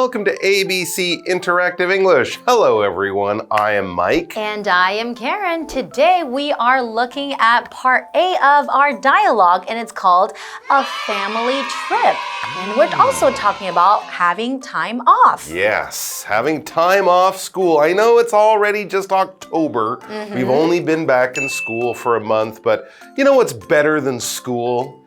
welcome to ABC Interactive English. Hello everyone, I am Mike. And I am Karen. Today we are looking at part A of our dialogue and it's called A Family Trip. And we're also talking about having time off. Yes, having time off school. I know it's already just October. We've only been back in school for a month, but you know what's better than school?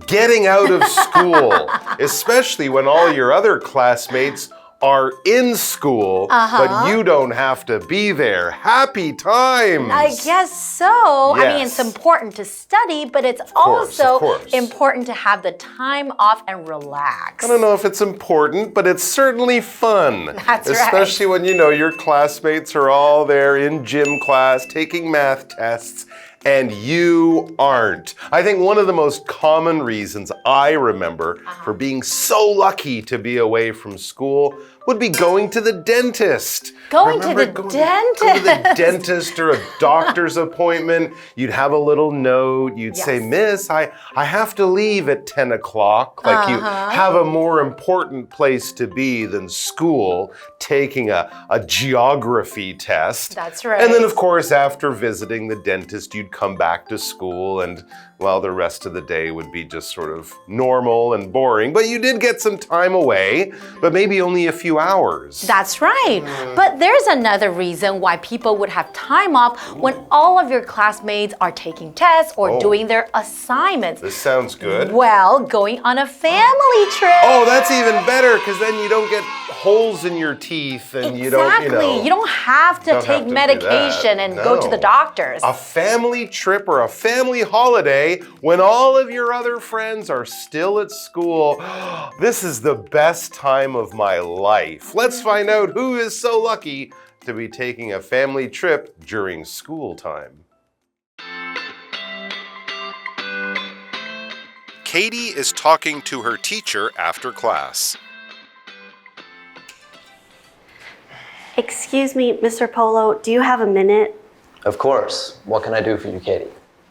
Getting out of school, especially when all your other classmates are in school, but you don't have to be there. Happy times! I guess so. Yes. I mean, it's important to study, but it's also important to have the time off and relax. I don't know if it's important, but it's certainly fun. That's right. Especially when you know your classmates are all there in gym class taking math tests. And you aren't. I think one of the most common reasons I remember for being so lucky to be away from school would be going to the dentist. Going to the dentist or a doctor's appointment. You'd have a little note. You'd say, Miss, I have to leave at 10 o'clock. Like you have a more important place to be than school, taking a geography test. That's right. And then, of course, after visiting the dentist, you'd come back to school and, well, the rest of the day would be just sort of normal and boring. But you did get some time away, but maybe only a few hours. That's right. But there's another reason why people would have time off when all of your classmates are taking tests or doing their assignments. This sounds good. Well, going on a family trip. Oh, that's even better because then you don't get holes in your teeth and you don't, you don't have to take medication and go to the doctors. A family trip or a family holiday when all of your other friends are still at school. This is the best time of my life. Let's find out who is so lucky to be taking a family trip during school time. Katie is talking to her teacher after class. Excuse me, Mr. Polo, do you have a minute? Of course. What can I do for you, Katie?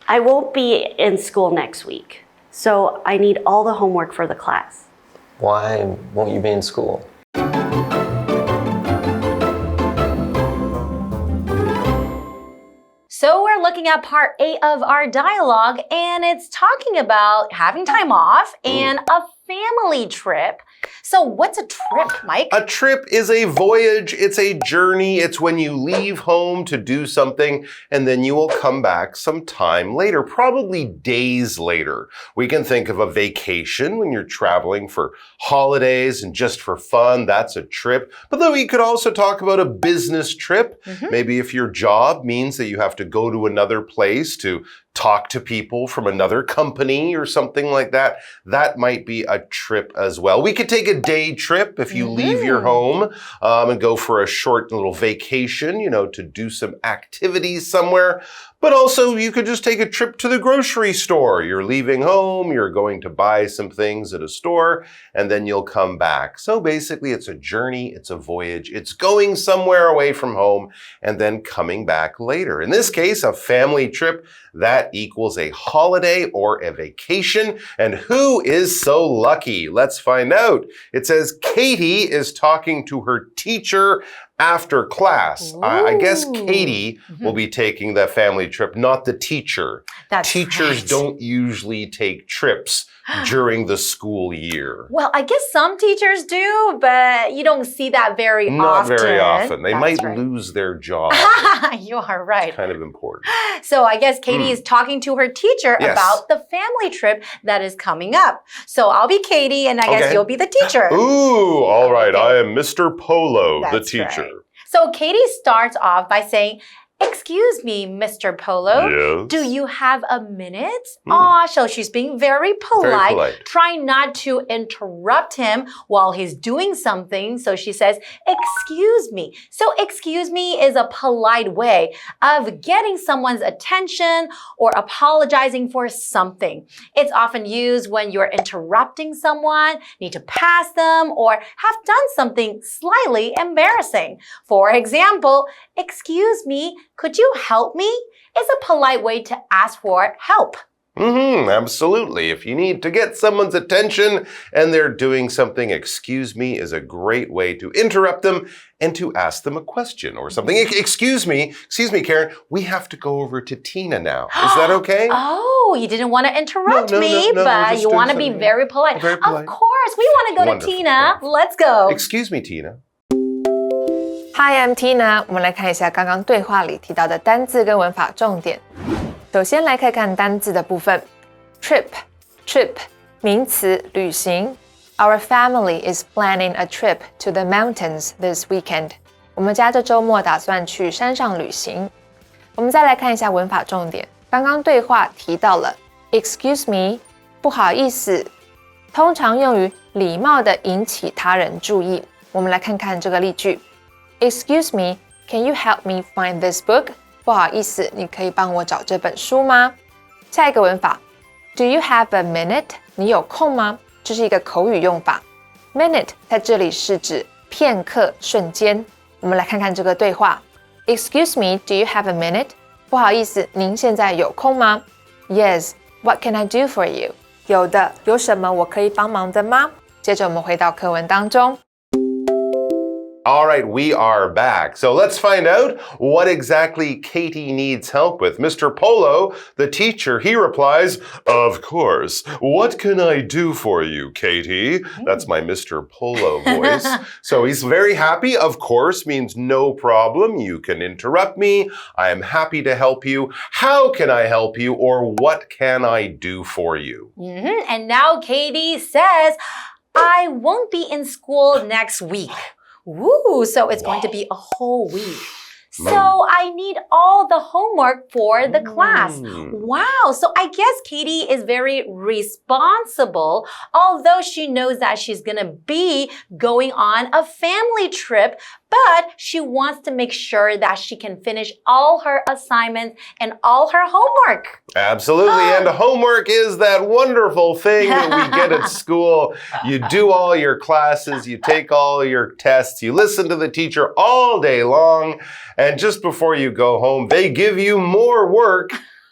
I won't be in school next week, so I need all the homework for the class. Why won't you be in school? So we're looking at part A of our dialogue, and it's talking about having time off and a family trip. So what's a trip, Mike? A trip is a voyage, it's a journey. It's when you leave home to do something and then you will come back some time later, probably days later. We can think of a vacation when you're traveling for holidays and just for fun. That's a trip. But then we could also talk about a business trip. Maybe if your job means that you have to go to another place to talk to people from another company or something like that, that might be a trip as well. We could take a day trip if you leave your home and go for a short little vacation, to do some activities somewhere. But also you could just take a trip to the grocery store. You're leaving home, you're going to buy some things at a store, and then you'll come back. So basically it's a journey, it's a voyage, it's going somewhere away from home and then coming back later. In this case, a family trip, that equals a holiday or a vacation. And who is so lucky? Let's find out. It says Katie is talking to her teacher after class. I guess Katie will be taking the family trip, not the teacher. Teachers don't usually take trips during the school year. Well, I guess some teachers do, but you don't see that very often. Not very often. They might lose their job. You are right. It's kind of important. So I guess Katie is talking to her teacher about the family trip that is coming up. So I'll be Katie and I guess you'll be the teacher. Ooh, all right. I am Mr. Polo, the teacher. Right. So Katie starts off by saying, "Excuse me, Mr. Polo. Yes. Do you have a minute?" So she's being very polite, trying not to interrupt him while he's doing something. So she says, "Excuse me." So excuse me is a polite way of getting someone's attention or apologizing for something. It's often used when you're interrupting someone, need to pass them, or have done something slightly embarrassing. For example, "Excuse me, could you help me?" is a polite way to ask for help. Absolutely. If you need to get someone's attention and they're doing something, excuse me is a great way to interrupt them and to ask them a question or something. Excuse me, Karen, we have to go over to Tina now. Is that okay? Oh, you didn't want to interrupt me, no, but you want to be very polite. Very polite. Of course, we want to go to Tina. Let's go. Excuse me, Tina. Hi, I'm Tina. 我们来看一下刚刚对话里提到的单字跟文法重点。首先来看看单字的部分 ，trip 名词，旅行。Our family is planning a trip to the mountains this weekend. 我们家这周末打算去山上旅行。我们再来看一下文法重点。刚刚对话提到了 excuse me， 不好意思，通常用于礼貌地引起他人注意。我们来看看这个例句 ：Excuse me, can you help me find this book? 不好意思，你可以帮我找这本书吗？下一个文法 ，Do you have a minute? 你有空吗？这是一个口语用法 ，minute 在这里是指片刻、瞬间。我们来看看这个对话 ：Excuse me, do you have a minute? 不好意思，您现在有空吗 ？Yes, what can I do for you? 有的，有什么我可以帮忙的吗？接着我们回到课文当中。All right, we are back. So let's find out what exactly Katie needs help with. Mr. Polo, the teacher, he replies, Of course. What can I do for you, Katie? That's my Mr. Polo voice. So he's very happy. Of course means no problem. You can interrupt me. I am happy to help you. How can I help you? Or what can I do for you? And now Katie says, I won't be in school next week. Ooh, so it's going to be a whole week. So I need all the homework for the class. Wow. So I guess Katie is very responsible, although she knows that she's going to be going on a family trip, but she wants to make sure that she can finish all her assignments and all her homework. Absolutely. And homework is that wonderful thing that we get at school. You do all your classes, you take all your tests, you listen to the teacher all day long. And just before you go home, they give you more work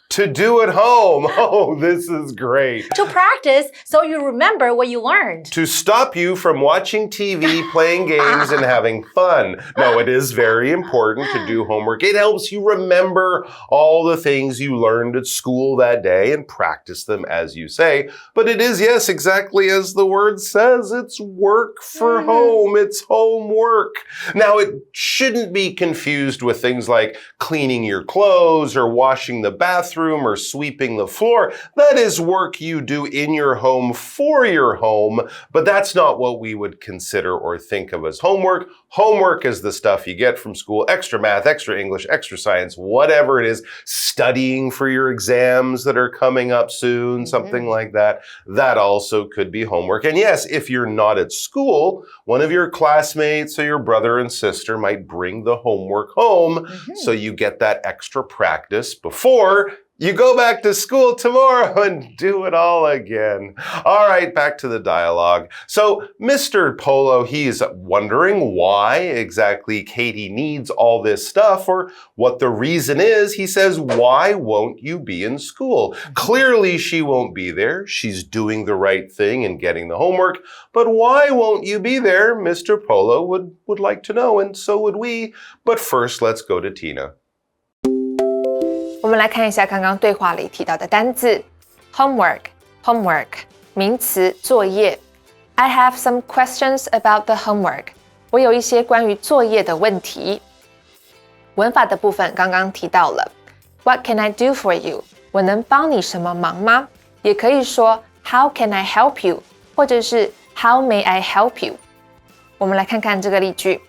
to do at home. Oh, this is great. To practice so you remember what you learned. To stop you from watching TV, playing games, and having fun. No, it is very important to do homework. It helps you remember all the things you learned at school that day and practice them as you say. But it is, yes, exactly as the word says, it's work for home. It's homework. Now, it shouldn't be confused with things like cleaning your clothes or washing the bathroom or sweeping the floor. That is work you do in your home for your home, but that's not what we would consider or think of as homework. Homework is the stuff you get from school, extra math, extra English, extra science, whatever it is, studying for your exams that are coming up soon, something like that. That also could be homework. And yes, if you're not at school, one of your classmates or your brother and sister might bring the homework home, so you get that extra practice before you go back to school tomorrow and do it all again. All right, back to the dialogue. So Mr. Polo, he's wondering why exactly Katie needs all this stuff or what the reason is. He says, why won't you be in school? Clearly she won't be there. She's doing the right thing and getting the homework. But why won't you be there? Mr. Polo would like to know, and so would we. But first, let's go to Tina. 我们来看一下刚刚对话里提到的单字 homework 名词作业 I have some questions about the homework 我有一些关于作业的问题文法的部分刚刚提到了 What can I do for you 我能帮你什么忙吗也可以说 How can I help you 或者是 How may I help you 我们来看看这个例句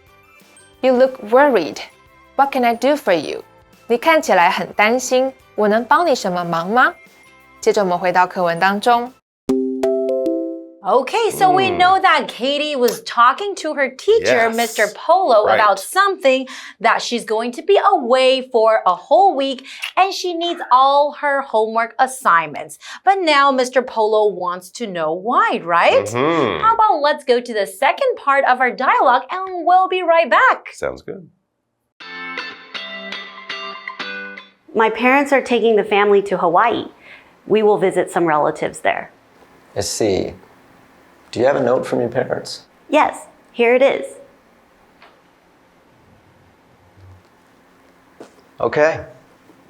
You look worried What can I do for you你看起来很担心，我能帮你什么忙吗？接着我们回到课文当中。Okay, so we know that Katie was talking to her teacher, Mr. Polo, about something that she's going to be away for a whole week and she needs all her homework assignments. But now Mr. Polo wants to know why, right? How about let's go to the second part of our dialogue and we'll be right back. Sounds good. My parents are taking the family to Hawaii. We will visit some relatives there. I see. Do you have a note from your parents? Yes, here it is. Okay.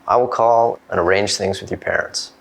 I will call and arrange things with your parents.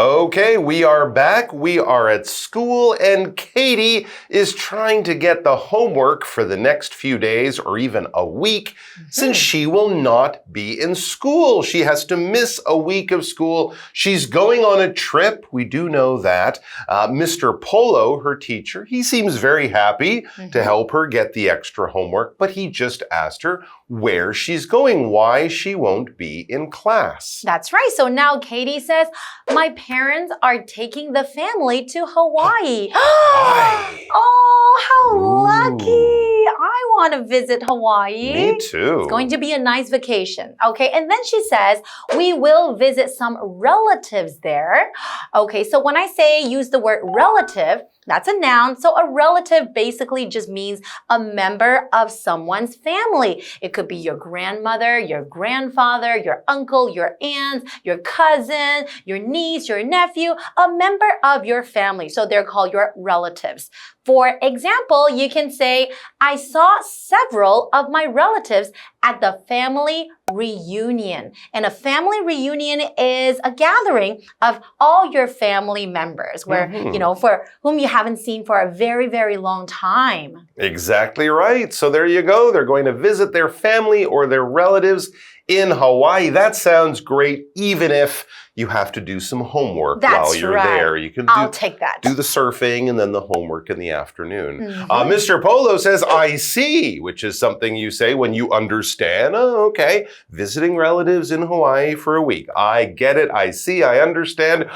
Okay, we are back. We are at school, and Katie is trying to get the homework for the next few days or even a week since she will not be in school. She has to miss a week of school. She's going on a trip. We do know that. Mr. Polo, her teacher, he seems very happy to help her get the extra homework, but he just asked her where she's going, why she won't be in class. That's right. So now Katie says, my parents are taking the family to Hawaii. Oh, how lucky. I want to visit Hawaii. Me too. It's going to be a nice vacation. Okay, and then she says, we will visit some relatives there. Okay, so when I say use the word relative, that's a noun. So a relative basically just means a member of someone's family. It could be your grandmother, your grandfather, your uncle, your aunt, your cousin, your niece, your nephew, a member of your family. So they're called your relatives. For example, you can say, I saw several of my relatives at the family reunion. And a family reunion is a gathering of all your family members where, you know, for whom you haven't seen for a very, very long time. Exactly right. So there you go. They're going to visit their family or their relatives in Hawaii. That sounds great, even if you have to do some homework while you're there. You can I'll take that. Do the surfing and then the homework in the afternoon. Mr. Polo says, I see, which is something you say when you understand. Oh, okay. Visiting relatives in Hawaii for a week. I get it. I see. I understand.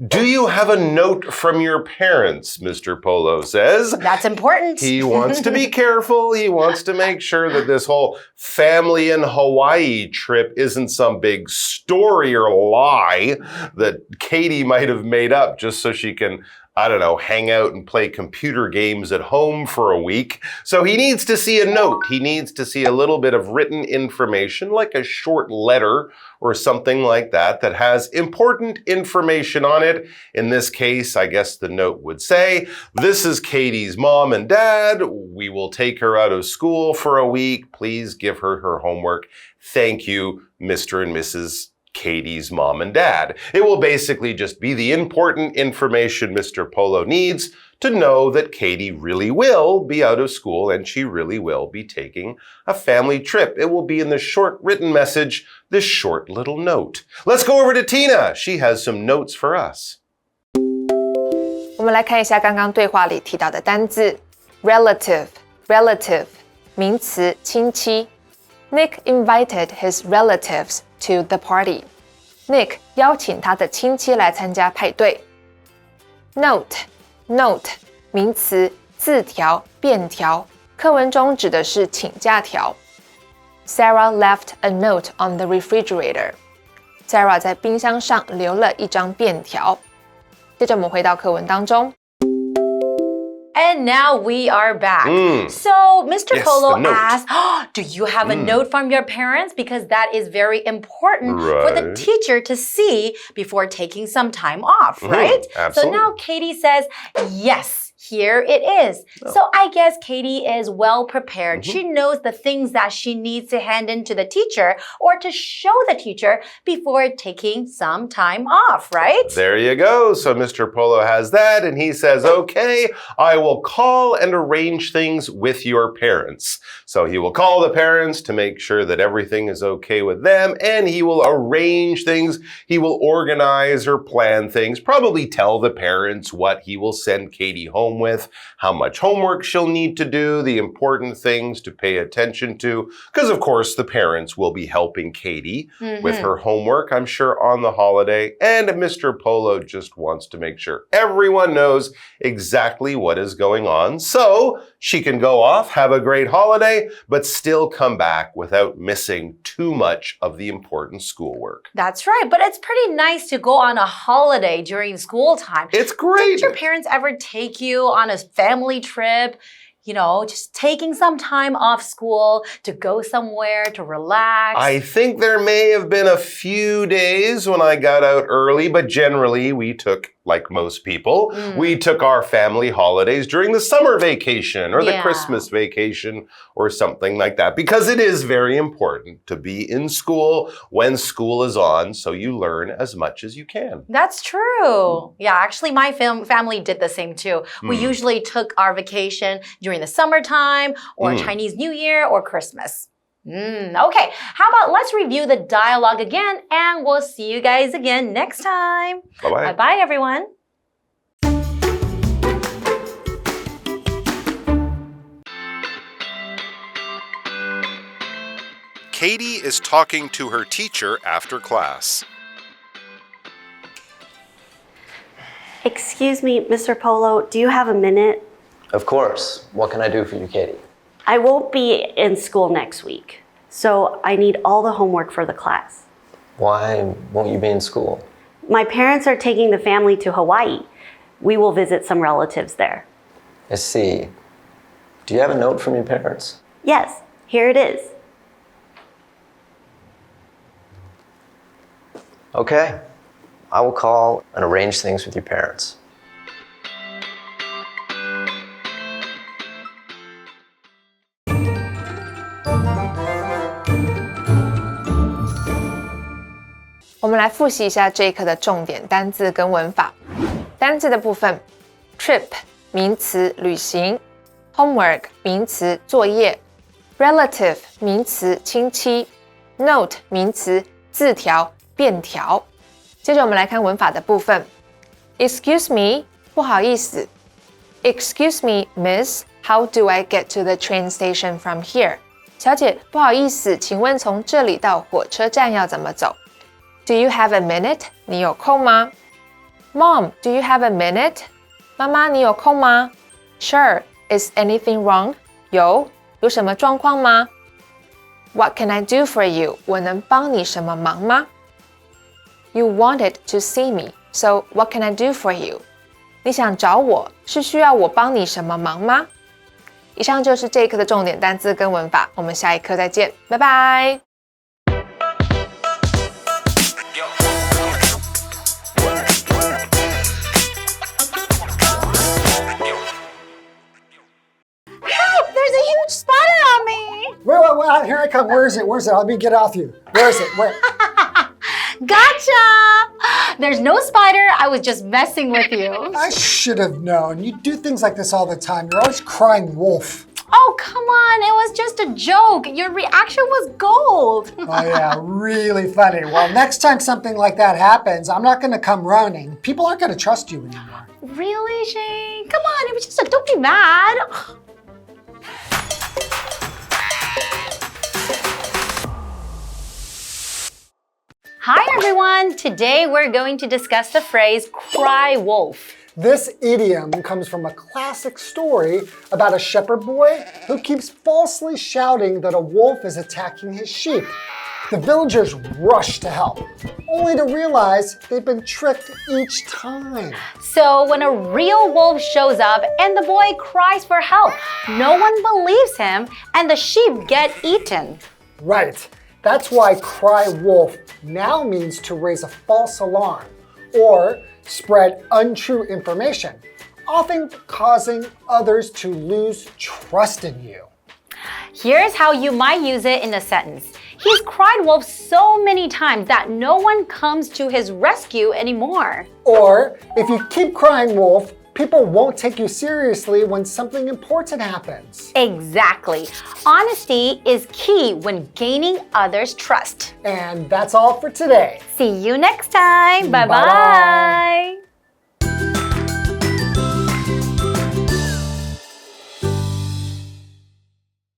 Do you have a note from your parents? Mr. Polo says. That's important. He wants to be careful. He wants to make sure that this whole family in Hawaii trip isn't some big story or lie that Katie might have made up just so she can, I don't know, hang out and play computer games at home for a week. So he needs to see a note. He needs to see a little bit of written information, like a short letter or something like that, that has important information on it. In this case, I guess the note would say, this is Katie's mom and dad. We will take her out of school for a week. Please give her her homework. Thank you, Mr. and Mrs. Katie's mom and dad. It will basically just be the important information Mr. Polo needs to know that Katie really will be out of school and she really will be taking a family trip. It will be in the short written message, this short little note. Let's go over to Tina. She has some notes for us. 我们来看一下刚刚对话里提到的单字 relative 名词亲戚。Nick invited his relatives to the party. Nick 邀请他的亲戚来参加派对。Note 名词字条、便条，课文中指的是请假条。Sarah left a note on the refrigerator. Sarah 在冰箱上留了一张便条。接着我们回到课文当中。And now we are back. So Mr. Polo asked, do you have a note from your parents? Because that is very important for the teacher to see before taking some time off, right? Absolutely. So now Katie says, yes. Here it is. So I guess Katie is well prepared. She knows the things that she needs to hand in to the teacher or to show the teacher before taking some time off, right? There you go. So Mr. Polo has that and he says, okay, I will call and arrange things with your parents. So he will call the parents to make sure that everything is okay with them and he will arrange things. He will organize or plan things, probably tell the parents what he will send Katie home with, how much homework she'll need to do, the important things to pay attention to, because of course the parents will be helping Katie with her homework, I'm sure, on the holiday, and Mr. Polo just wants to make sure everyone knows exactly what is going on so she can go off, have a great holiday, but still come back without missing too much of the important schoolwork. That's right, but it's pretty nice to go on a holiday during school time. It's great. Did your parents ever take you you on a family trip. You know, just taking some time off school to go somewhere to relax. I think there may have been a few days when I got out early, but generally we took, like most people, we took our family holidays during the summer vacation or the Christmas vacation or something like that, because it is very important to be in school when school is on so you learn as much as you can. That's true. Yeah, actually my family did the same too. We usually took our vacation during the summertime or Chinese New Year or Christmas. Okay, how about let's review the dialogue again and we'll see you guys again next time. Bye-bye. Bye-bye, everyone. Katie is talking to her teacher after class. Excuse me, Mr. Polo, do you have a minute? Of course. What can I do for you, Katie? I won't be in school next week, so I need all the homework for the class. Why won't you be in school? My parents are taking the family to Hawaii. We will visit some relatives there. I see. Do you have a note from your parents? Yes, here it is. Okay. I will call and arrange things with your parents.我们来复习一下这一课的重点单字跟文法。单字的部分 ，trip 名词旅行 ，homework 名词作业 ，relative 名词亲戚 ，note 名词字条便条。接着我们来看文法的部分 ，Excuse me 不好意思 ，Excuse me, Miss, how do I get to the train station from here？ 小姐，不好意思，请问从这里到火车站要怎么走？ Do you have a minute? 你有空吗 ？Mom, do you have a minute? 妈妈，你有空吗 ？Sure. Is anything wrong? 有什么状况吗 ？What can I do for you? 我能帮你什么忙吗 ？You wanted to see me, so what can I do for you? 你想找我，是需要我帮你什么忙吗？以上就是这一课的重点单字跟文法，我们下一课再见，拜拜。Spider on me! Wait, here I come. Where is it? Let me get off you. Where is it? Where? Gotcha! There's no spider. I was just messing with you. I should have known. You do things like this all the time. You're always crying wolf. Oh, come on. It was just a joke. Your reaction was gold. Oh, yeah, really funny. Well, next time something like that happens, I'm not going to come running. People aren't going to trust you anymore. Really, Shane? Come on. It was just don't be mad. Hi everyone! Today we're going to discuss the phrase cry wolf. This idiom comes from a classic story about a shepherd boy who keeps falsely shouting that a wolf is attacking his sheep. The villagers rush to help, only to realize they've been tricked each time. So when a real wolf shows up and the boy cries for help, no one believes him and the sheep get eaten. Right. That's why cry wolf now means to raise a false alarm or spread untrue information, often causing others to lose trust in you. Here's how you might use it in a sentence. He's cried wolf so many times that no one comes to his rescue anymore. Or if you keep crying wolf, people won't take you seriously when something important happens. Exactly. Honesty is key when gaining others' trust. And that's all for today. See you next time. Bye-bye. Bye-bye.